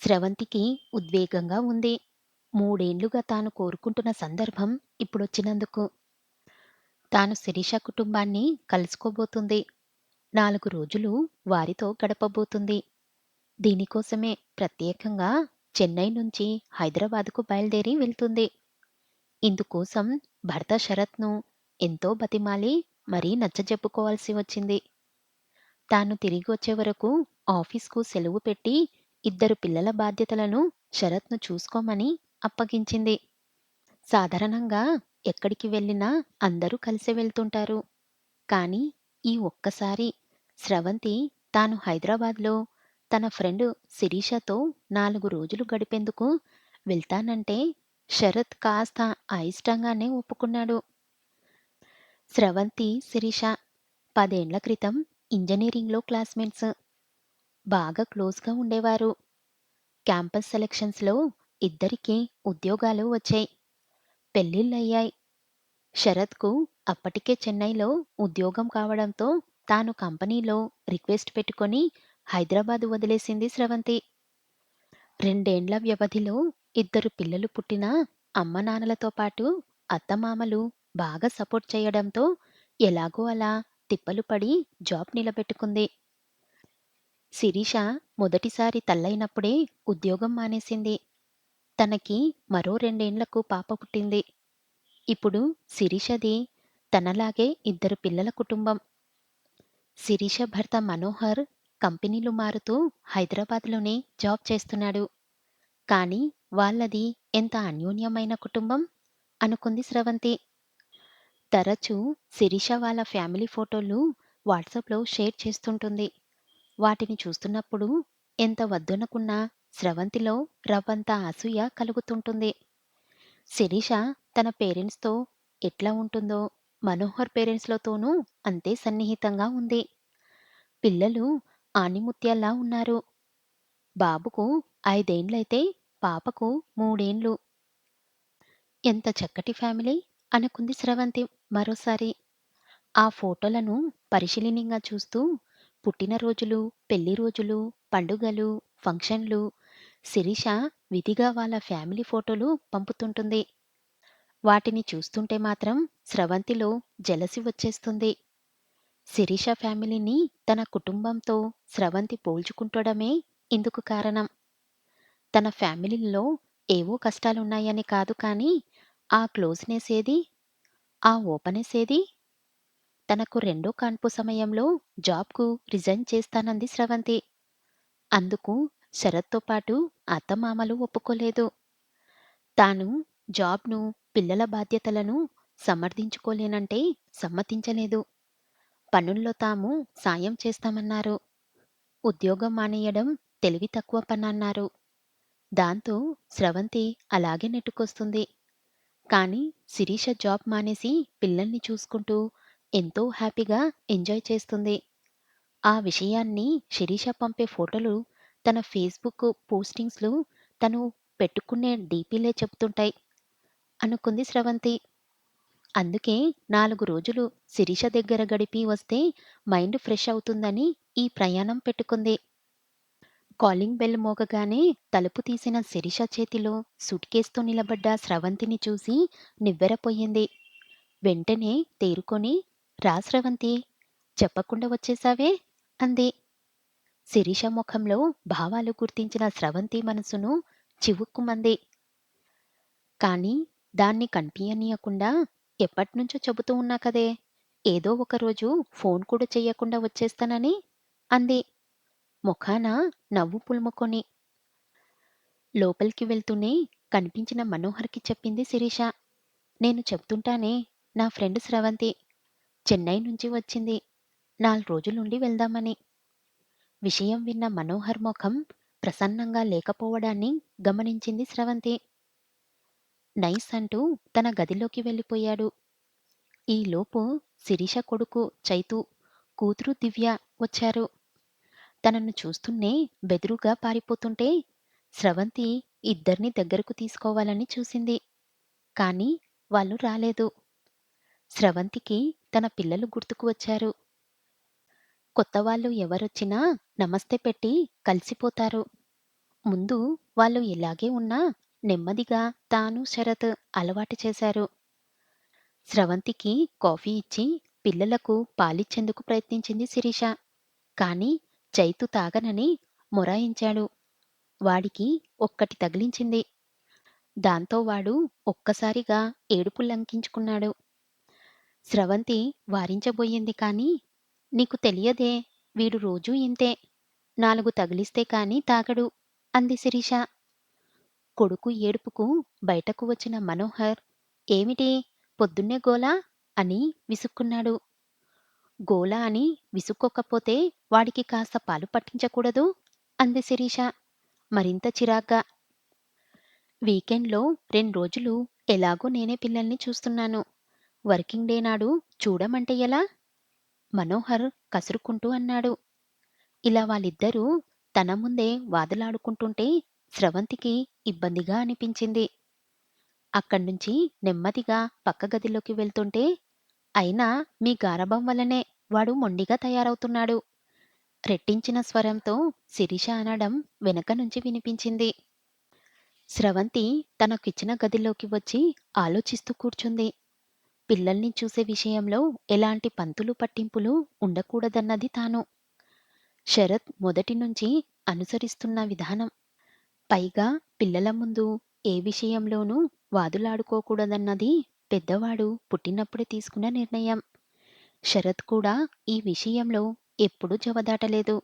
స్రవంతికి ఉద్వేగంగా ఉంది. మూడేండ్లుగా తాను కోరుకుంటున్న సందర్భం ఇప్పుడొచ్చినందుకు. తాను శిరీష కుటుంబాన్ని కలుసుకోబోతుంది. 4 రోజులు వారితో గడపబోతుంది. దీనికోసమే ప్రత్యేకంగా చెన్నై నుంచి హైదరాబాద్‌కు బయలుదేరి వెళ్తుంది. ఇందుకోసం భర్త శరత్‌ను ఎంతో బతిమాలి మరీ నచ్చజెప్పుకోవాల్సి వచ్చింది. తాను తిరిగొచ్చే వరకు ఆఫీస్‌కు సెలవు పెట్టి ఇద్దరు పిల్లల బాధ్యతలను శరత్‌ను చూసుకోమని అప్పగించింది. సాధారణంగా ఎక్కడికి వెళ్ళినా అందరూ కలిసే వెళ్తుంటారు. కానీ ఈ ఒక్కసారి స్రవంతి తాను హైదరాబాద్‌లో తన ఫ్రెండ్ శిరీషతో 4 రోజులు గడిపేందుకు వెళ్తానంటే శరత్ కాస్త అయిష్టంగానే ఒప్పుకున్నాడు. స్రవంతి, శిరీష 10 ఏండ్ల క్రితం ఇంజినీరింగ్‌లో క్లాస్‌మేట్స్. బాగా క్లోజ్‌గా ఉండేవారు. క్యాంపస్ సెలక్షన్స్‌లో ఇద్దరికీ ఉద్యోగాలు వచ్చాయి. పెళ్ళిళ్ళయ్యాయి. శరత్‌కు అప్పటికే చెన్నైలో ఉద్యోగం కావడంతో తాను కంపెనీలో రిక్వెస్ట్ పెట్టుకొని హైదరాబాద్ వదిలేసింది స్రవంతి. 2 ఏండ్ల వ్యవధిలో ఇద్దరు పిల్లలు పుట్టినా అమ్మనాన్నలతో పాటు అత్తమామలు బాగా సపోర్ట్ చేయడంతో ఎలాగో అలా తిప్పలు పడి జాబ్ నిలబెట్టుకుంది. శిరీష మొదటిసారి తల్లైనప్పుడే ఉద్యోగం మానేసింది. తనకి మరో 2 ఏండ్లకు పాప పుట్టింది. ఇప్పుడు శిరీషది తనలాగే ఇద్దరు పిల్లల కుటుంబం. శిరీష భర్త మనోహర్ కంపెనీలు మారుతూ హైదరాబాద్‌లోనే జాబ్ చేస్తున్నాడు. కానీ వాళ్ళది ఎంత అన్యోన్యమైన కుటుంబం అనుకుంది స్రవంతి. తరచూ శిరీష వాళ్ళ ఫ్యామిలీ ఫోటోలు వాట్సాప్‌లో షేర్ చేస్తుంటుంది. వాటిని చూస్తున్నప్పుడు ఎంత వద్దనుకున్నా స్రవంతిలో రవ్వంత అసూయ కలుగుతుంటుంది. శిరీష తన పేరెంట్స్‌తో ఎట్లా ఉంటుందో మనోహర్ పేరెంట్స్‌లతోనూ అంతే సన్నిహితంగా ఉంది. పిల్లలు ఆణిముత్యాల్లా ఉన్నారు. బాబుకు 5 ఏండ్లయితే పాపకు 3 ఏండ్లు. ఎంత చక్కటి ఫ్యామిలీ అనుకుంది స్రవంతి మరోసారి. ఆ ఫోటోలను పరిశీలనంగా చూస్తూ పుట్టినరోజులు, పెళ్లి రోజులు, పండుగలు, ఫంక్షన్లు శిరీష విధిగా వాళ్ళ ఫ్యామిలీ ఫోటోలు పంపుతుంటుంది. వాటిని చూస్తుంటే మాత్రం స్రవంతిలో జలసి వచ్చేస్తుంది. శిరీష ఫ్యామిలీని తన కుటుంబంతో స్రవంతి పోల్చుకుంటడమే ఇందుకు కారణం. తన ఫ్యామిలీలో ఏవో కష్టాలున్నాయని కాదు కానీ, ఆ క్లోజ్‌నెస్ ఏది? ఆ ఓపెనెస్ ఏది? తనకు రెండో కాన్పు సమయంలో జాబ్‌కు రిజైన్ చేస్తానంది స్రవంతి. అందుకు శరత్‌తో పాటు అత్తమామలు ఒప్పుకోలేదు. తాను జాబ్‌ను, పిల్లల బాధ్యతలను సమర్థించుకోలేనంటే సమ్మతించలేదు. పనుల్లో తాము సాయం చేస్తామన్నారు. ఉద్యోగం మానేయడం తెలివి తక్కువ పనన్నారు. దాంతో స్రవంతి అలాగే నెట్టుకొస్తుంది. కానీ శిరీష జాబ్ మానేసి పిల్లల్ని చూసుకుంటూ ఎంతో హ్యాపీగా ఎంజాయ్ చేస్తుంది. ఆ విషయాన్ని శిరీష పంపే ఫోటోలు తన ఫేస్‌బుక్ పోస్టింగ్స్‌లో తను పెట్టుకునే డీపీలే చెప్తుంటాయి అనుకుంది స్రవంతి. అందుకే 4 రోజులు శిరీష దగ్గర గడిపి వస్తే మైండ్ ఫ్రెష్ అవుతుందని ఈ ప్రయాణం పెట్టుకుంది. కాలింగ్ బెల్ మోగగానే తలుపు తీసిన శిరీష చేతిలో సూట్‌కేస్‌తో నిలబడ్డ స్రవంతిని చూసి నివ్వెరపోయింది. వెంటనే తేరుకొని "రా స్రవంతి, చెప్పకుండా వచ్చేశావే" అంది. శిరీష ముఖంలో భావాలు గుర్తించిన స్రవంతి మనసును చివుక్కుమంది. కానీ దాన్ని కనిపియనీయకుండా ఎప్పట్నుంచో చెబుతూ ఉన్నా కదే! ఏదో ఒకరోజు ఫోన్ కూడా చెయ్యకుండా వచ్చేస్తానని అంది ముఖాన నవ్వు పులుముకొని. లోపలికి వెళ్తూనే కనిపించిన మనోహర్‌కి చెప్పింది శిరీష. నేను చెప్తుంటానే నా ఫ్రెండ్ స్రవంతి చెన్నై నుంచి వచ్చింది. 4 రోజులుండి వెళ్దామని. విషయం విన్న మనోహర్ మొఖం ప్రసన్నంగా లేకపోవడాన్ని గమనించింది స్రవంతి. నైస్ అంటూ తన గదిలోకి వెళ్ళిపోయాడు. ఈలోపు శిరీష కొడుకు చైతు, కూతురు దివ్య వచ్చారు. తనను చూస్తూనే బెదురుగా పారిపోతుంటే స్రవంతి ఇద్దర్ని దగ్గరకు తీసుకోవాలని చూసింది. కానీ వాళ్ళు రాలేదు. స్రవంతికి తన పిల్లలు గుర్తుకు వచ్చారు. కొత్తవాళ్ళు ఎవరొచ్చినా నమస్తే పెట్టి కలిసిపోతారు. ముందు వాళ్ళు ఇలాగే ఉన్నా నెమ్మదిగా తాను శరత్ అలవాటు చేశారు. స్రవంతికి కాఫీ ఇచ్చి పిల్లలకు పాలిచ్చేందుకు ప్రయత్నించింది శిరీష. కాని చైతు తాగనని మొరాయించాడు. వాడికి ఒక్కటి తగిలించింది. దాంతో వాడు ఒక్కసారిగా ఏడుపు లంకించుకున్నాడు. స్రవంతి వారించబోయింది కాని, "నీకు తెలియదే, వీడు రోజూ ఇంతే. 4 తగిలిస్తే కాని తాగడు" అంది శిరీష. కొడుకు ఏడుపుకు బయటకు వచ్చిన మనోహర్, "ఏమిటి పొద్దున్నే గోల" అని విసుక్కున్నాడు. "గోల అని విసుక్కోకపోతే వాడికి కాస్త పాలు పట్టించకూడదూ?" అంది శిరీష మరింత చిరాగ్గా. "వీకెండ్‌లో 2 రోజులు ఎలాగో నేనే పిల్లల్ని చూస్తున్నాను. వర్కింగ్ డే నాడు చూడమంటే ఎలా?" మనోహర్ కసురుకుంటూ అన్నాడు. ఇలా వాళ్ళిద్దరూ తన ముందే వాదులాడుకుంటుంటే స్రవంతికి ఇబ్బందిగా అనిపించింది. అక్కడ్నుంచి నెమ్మదిగా పక్క గదిలోకి వెళ్తుంటే, "అయినా మీ గారాబం వల్లనే వాడు మొండిగా తయారవుతున్నాడు" రెట్టించిన స్వరంతో శిరీష అనడం వెనక నుంచి వినిపించింది. స్రవంతి తనకిచ్చిన గదిలోకి వచ్చి ఆలోచిస్తూ కూర్చుంది. పిల్లల్ని చూసే విషయంలో ఎలాంటి పంతులు పట్టింపులు ఉండకూడదన్నది తాను. శరత్ మొదటి నుంచి అనుసరిస్తున్న విధానం. పైగా పిల్లల ముందు ఏ విషయంలోనూ వాదులాడుకోకూడదన్నది పెద్దవాడు పుట్టినప్పుడే తీసుకున్న నిర్ణయం. శరత్ కూడా ఈ విషయంలో ఎప్పుడూ జవదాటలేదు.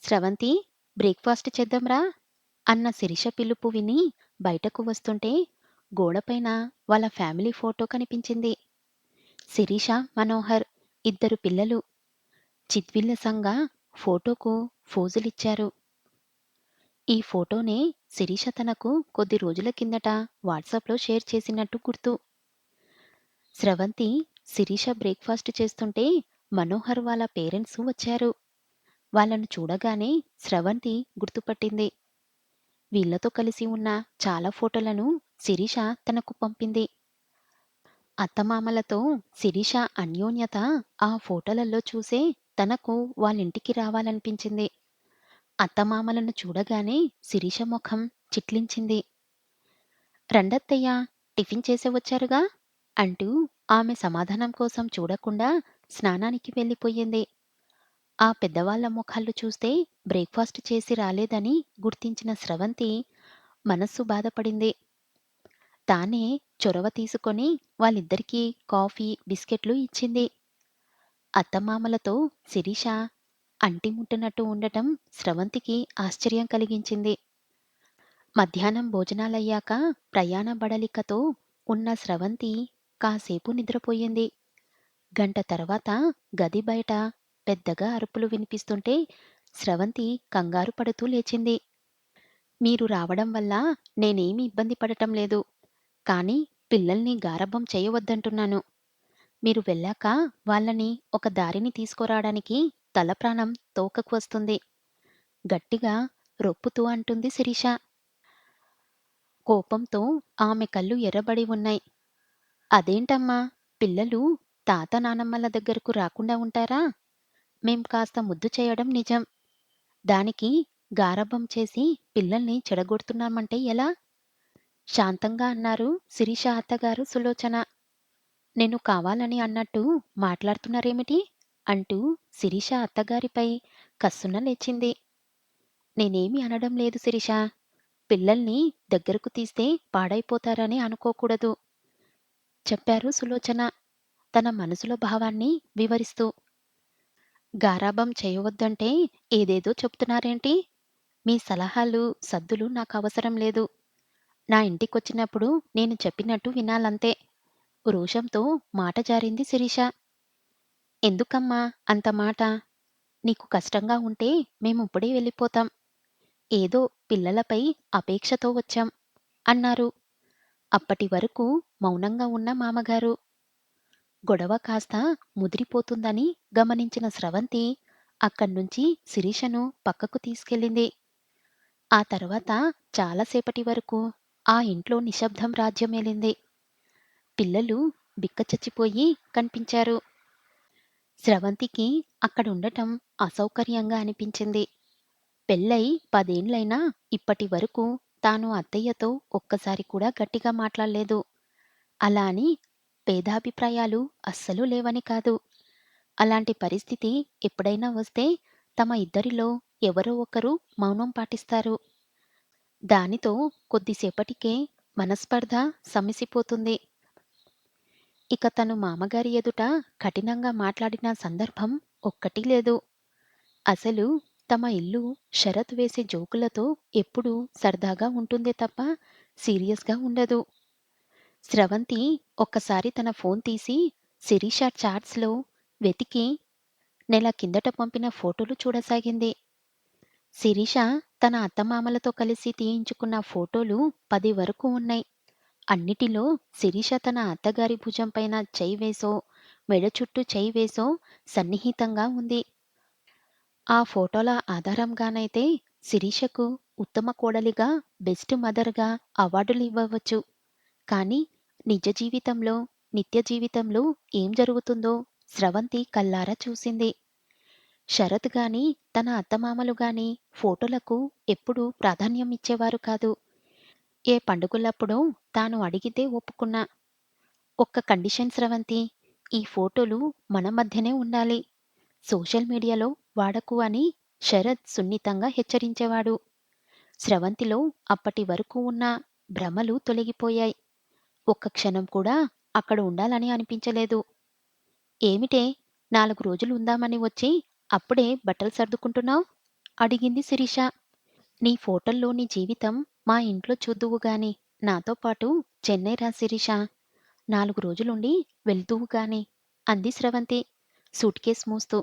"స్రవంతి, బ్రేక్‌ఫాస్ట్ చేద్దాంరా" అన్న శిరీష పిలుపు విని బయటకు వస్తుంటే గోడపైన వాళ్ళ ఫ్యామిలీ ఫోటో కనిపించింది. శిరీష, మనోహర్, ఇద్దరు పిల్లలు చిద్విలాసంగా ఫోటోకు ఫోజులిచ్చారు. ఈ ఫోటోనే శిరీష తనకు కొద్ది రోజుల కిందట వాట్సాప్‌లో షేర్ చేసినట్టు గుర్తు. స్రవంతి, శిరీష బ్రేక్‌ఫాస్ట్ చేస్తుంటే మనోహర్ వాళ్ళ పేరెంట్స్ వచ్చారు. వాళ్ళను చూడగానే స్రవంతి గుర్తుపట్టింది. వీళ్ళతో కలిసి ఉన్న చాలా ఫోటోలను శిరీష తనకు పంపింది. అత్తమామలతో శిరీష అన్యోన్యత ఆ ఫోటోలలో చూసే తనకు వాళ్ళింటికి రావాలనిపించింది. అత్తమామలను చూడగానే శిరీష ముఖం చిట్లించింది. "రండత్తయ్యా, టిఫిన్ చేసే వచ్చారుగా" అంటూ ఆమె సమాధానం కోసం చూడకుండా స్నానానికి వెళ్ళిపోయింది. ఆ పెద్దవాళ్ల ముఖాలు చూస్తే బ్రేక్‌ఫాస్ట్ చేసి రాలేదని గుర్తించిన స్రవంతి మనస్సు బాధపడింది. తానే చొరవ తీసుకొని వాళ్ళిద్దరికీ కాఫీ, బిస్కెట్లు ఇచ్చింది. అత్తమామలతో శిరీష అంటిముట్టనట్టు ఉండటం స్రవంతికి ఆశ్చర్యం కలిగించింది. మధ్యాహ్నం భోజనాలయ్యాక ప్రయాణ బడలికతో ఉన్న స్రవంతి కాసేపు నిద్రపోయింది. గంట తర్వాత గది బయట పెద్దగా అరుపులు వినిపిస్తుంటే స్రవంతి కంగారు పడుతూ లేచింది. "మీరు రావడం వల్ల నేనేమీ ఇబ్బంది పడటం లేదు. కానీ పిల్లల్ని గారాబం చేయవద్దంటున్నాను. మీరు వెళ్ళాక వాళ్ళని ఒక దారిని తీసుకురాడానికి తలప్రాణం తోకకు వస్తుంది" గట్టిగా రొప్పుతూ అంటుంది శిరీష. కోపంతో ఆమె కళ్ళు ఎర్రబడి ఉన్నాయి. "అదేంటమ్మా, పిల్లలు తాత నానమ్మల దగ్గరకు రాకుండా ఉంటారా? మేం కాస్త ముద్దు చేయడం నిజం. దానికి గారాబం చేసి పిల్లల్ని చెడగొడుతున్నామంటే ఎలా?" శాంతంగా అన్నారు శిరీష అత్తగారు సులోచన. "నేను కావాలని అన్నట్టు మాట్లాడుతున్నారేమిటి?" అంటూ శిరీష అత్తగారిపై కస్సున లేచింది. "నేనేమీ అనడం లేదు శిరీష. పిల్లల్ని దగ్గరకు తీస్తే పాడైపోతారని అనుకోకూడదు" చెప్పారు సులోచన తన మనసులో భావాన్ని వివరిస్తూ. "గారాబం చేయవద్దంటే ఏదేదో చెప్తున్నారేంటి? మీ సలహాలు, సద్దులు నాకవసరం లేదు. నా ఇంటికొచ్చినప్పుడు నేను చెప్పినట్టు వినాలంతే" రోషంతో మాట జారింది శిరీష. "ఎందుకమ్మా అంత మాట? నీకు కష్టంగా ఉంటే మేమిప్పుడే వెళ్ళిపోతాం. ఏదో పిల్లలపై అపేక్షతో వచ్చాం" అన్నారు. అప్పటి వరకు మౌనంగా ఉన్న మామగారు. గొడవ కాస్త ముదిరిపోతుందని గమనించిన స్రవంతి అక్కడ్నుంచి శిరీషను పక్కకు తీసుకెళ్ళింది. ఆ తర్వాత చాలాసేపటి వరకు ఆ ఇంట్లో నిశ్శబ్దం రాజ్యమేలింది. పిల్లలు బిక్కచచ్చిపోయి కనిపించారు. స్రవంతికి అక్కడుండటం అసౌకర్యంగా అనిపించింది. పెళ్ళై 10 ఏండ్లైనా ఇప్పటి వరకు తాను అత్తయ్యతో ఒక్కసారి కూడా గట్టిగా మాట్లాడలేదు. అలా అని భేదాభిప్రాయాలు అస్సలు లేవని కాదు. అలాంటి పరిస్థితి ఎప్పుడైనా వస్తే తమ ఇద్దరిలో ఎవరో ఒకరు మౌనం పాటిస్తారు. దానితో కొద్దిసేపటికే మనస్పర్ధ సమసిపోతుంది. ఇక తను మామగారి ఎదుట కఠినంగా మాట్లాడిన సందర్భం ఒక్కటీ లేదు. అసలు తమ ఇల్లు షరతు వేసే జోకులతో ఎప్పుడూ సరదాగా ఉంటుందే తప్ప సీరియస్‌గా ఉండదు. స్రవంతి ఒక్కసారి తన ఫోన్ తీసి శిరీష చాట్స్‌లో వెతికి నెల కిందట పంపిన ఫోటోలు చూడసాగింది. శిరీష తన అత్తమామలతో కలిసి తీయించుకున్న ఫోటోలు 10 వరకు ఉన్నాయి. అన్నిటిలో శిరీష తన అత్తగారి భుజంపైన చెయ్యి వేసో, మెడ చుట్టూ చెయ్యి వేసో సన్నిహితంగా ఉంది. ఆ ఫోటోల ఆధారంగానైతే శిరీషకు ఉత్తమ కోడలిగా, బెస్ట్ మదర్‌గా అవార్డులివ్వవచ్చు. కానీ నిజ జీవితంలో, నిత్య జీవితంలో ఏం జరుగుతుందో స్రవంతి కళ్ళారా చూసింది. శరత్ గాని, తన అత్తమామలు గాని ఫోటోలకు ఎప్పుడూ ప్రాధాన్యం ఇచ్చేవారు కాదు. ఏ పండుగలప్పుడో తాను అడిగితే ఒప్పుకున్నా. ఒక్క కండిషన్ స్రవంతి, ఈ ఫోటోలు మన మధ్యనే ఉండాలి. సోషల్ మీడియాలో వాడకు అని శరత్ సున్నితంగా హెచ్చరించేవాడు. స్రవంతిలో అప్పటి వరకు ఉన్న భ్రమలు తొలగిపోయాయి. ఒక్క క్షణం కూడా అక్కడ ఉండాలని అనిపించలేదు. ఏమిటే 4 రోజులు ఉందామని వచ్చి అప్పుడే బట్టలు సర్దుకుంటున్నావ్? అడిగింది శిరీష. నీ ఫోటోల్లోని జీవితం మా ఇంట్లో చూద్దువు గాని, నాతో పాటు చెన్నై రా శిరీష. 4 రోజులుండి వెళ్దువు గాని అంది స్రవంతి సూట్‌కేస్ మోస్తూ.